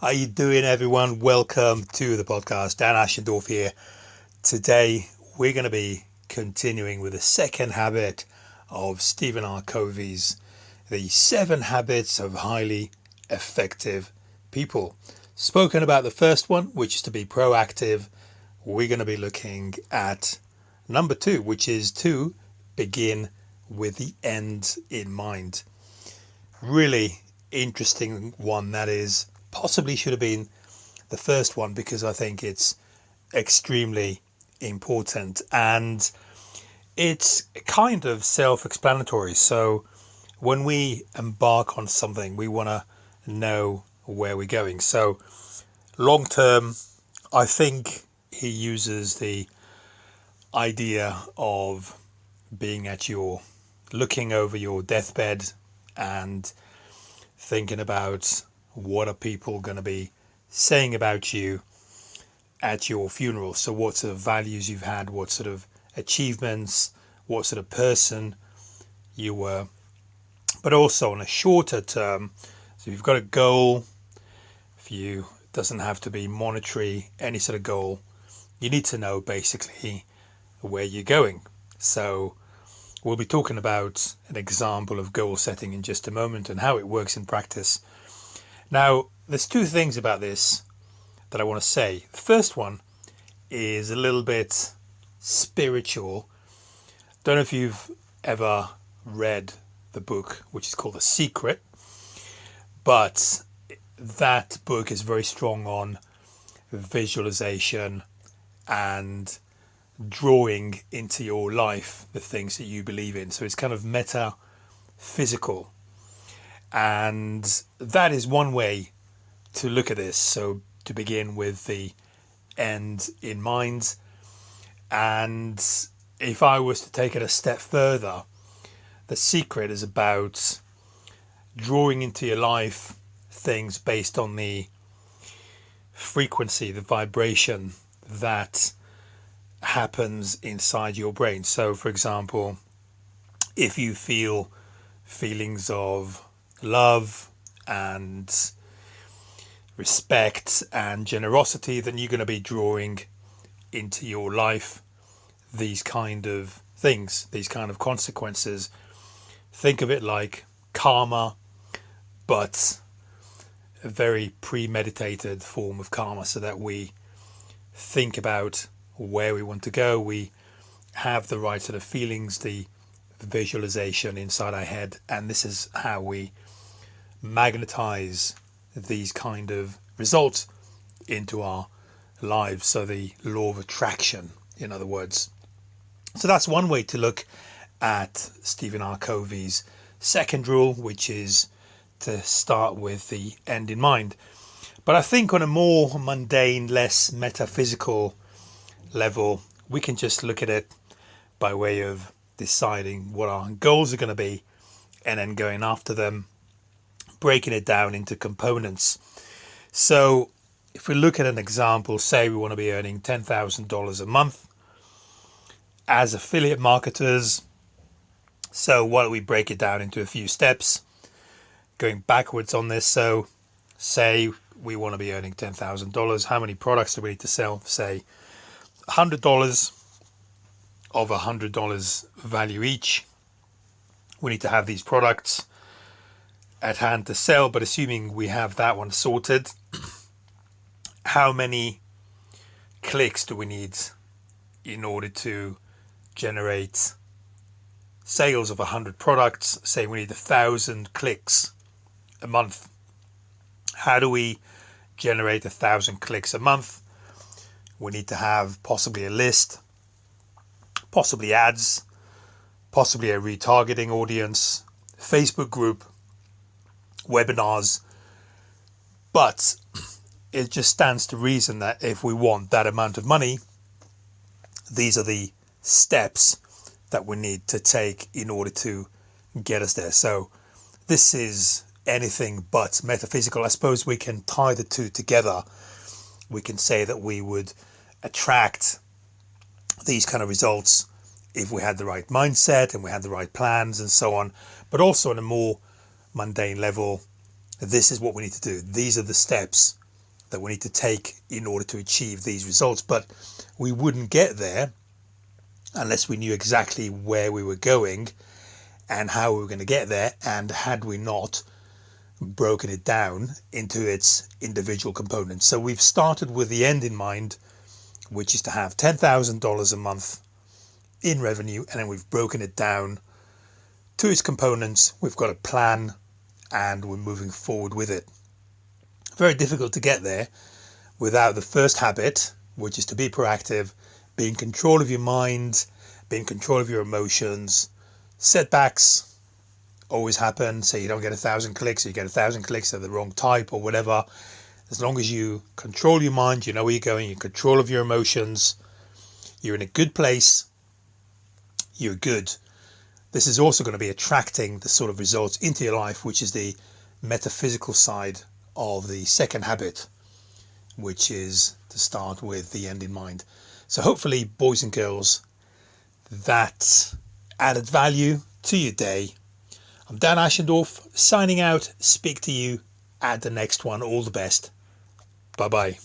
How you doing, everyone? Welcome to the podcast. Dan Ashendorf here. Today, we're going to be continuing with the second habit of Stephen R Covey's The 7 Habits of Highly Effective People. Spoken about the first one, which is to be proactive. We're going to be looking at number 2, which is to begin with the end in mind. Really interesting one, that is. Possibly should have been the first one because I think it's extremely important and it's kind of self-explanatory. So when we embark on something, we want to know where we're going. So long term, I think he uses the idea of being looking over your deathbed and thinking about what are people going to be saying about you at your funeral. So what sort of values you've had, what sort of achievements, what sort of person you were. But also on a shorter term, so if you've got a goal, it doesn't have to be monetary, any sort of goal, you need to know basically where you're going. So we'll be talking about an example of goal setting in just a moment and how it works in practice. Now, there's 2 things about this that I want to say. The first one is a little bit spiritual. Don't know if you've ever read the book, which is called The Secret, but that book is very strong on visualization and drawing into your life the things that you believe in. So it's kind of metaphysical. And that is one way to look at this. So to begin with the end in mind. And if I was to take it a step further, The Secret is about drawing into your life things based on the frequency, the vibration that happens inside your brain. So for example, if you feel feelings of love and respect and generosity, then you're going to be drawing into your life these kind of things, these kind of consequences. Think of it like karma, but a very premeditated form of karma, so that we think about where we want to go, we have the right sort of feelings, the visualization inside our head, and this is how we magnetize these kind of results into our lives. So the law of attraction, in other words. So that's one way to look at Stephen R Covey's second rule, which is to start with the end in mind. But I think on a more mundane, less metaphysical level, we can just look at it by way of deciding what our goals are going to be and then going after them, breaking it down into components. So if we look at an example, say we want to be earning $10,000 a month as affiliate marketers. So why don't we break it down into a few steps, going backwards on this. So say we want to be earning $10,000. How many products do we need to sell? Say $100 of $100 value each. We need to have these products at hand to sell, but assuming we have that one sorted, how many clicks do we need in order to generate sales of 100 products? Say we need 1,000 clicks a month. How do we generate 1,000 clicks a month? We need to have possibly a list, possibly ads, possibly a retargeting audience, Facebook group, webinars. But it just stands to reason that if we want that amount of money, these are the steps that we need to take in order to get us there. So this is anything but metaphysical. I suppose we can tie the two together. We can say that we would attract these kind of results if we had the right mindset and we had the right plans and so on. But also on a more mundane level, this is what we need to do. These are the steps that we need to take in order to achieve these results. But we wouldn't get there unless we knew exactly where we were going and how we were going to get there, and had we not broken it down into its individual components. So we've started with the end in mind, which is to have $10,000 a month in revenue, and then we've broken it down to its components. We've got a plan and we're moving forward with it. Very difficult to get there without the first habit, which is to be proactive, be in control of your mind, be in control of your emotions. Setbacks always happen. Say you don't get 1,000 clicks, or you get 1,000 clicks of the wrong type or whatever. As long as you control your mind, you know where you're going, you're in control of your emotions, you're in a good place, you're good. This is also going to be attracting the sort of results into your life, which is the metaphysical side of the second habit, which is to start with the end in mind. So hopefully, boys and girls, that added value to your day. I'm Dan Ashendorf signing out. Speak to you at the next one. All the best. Bye bye.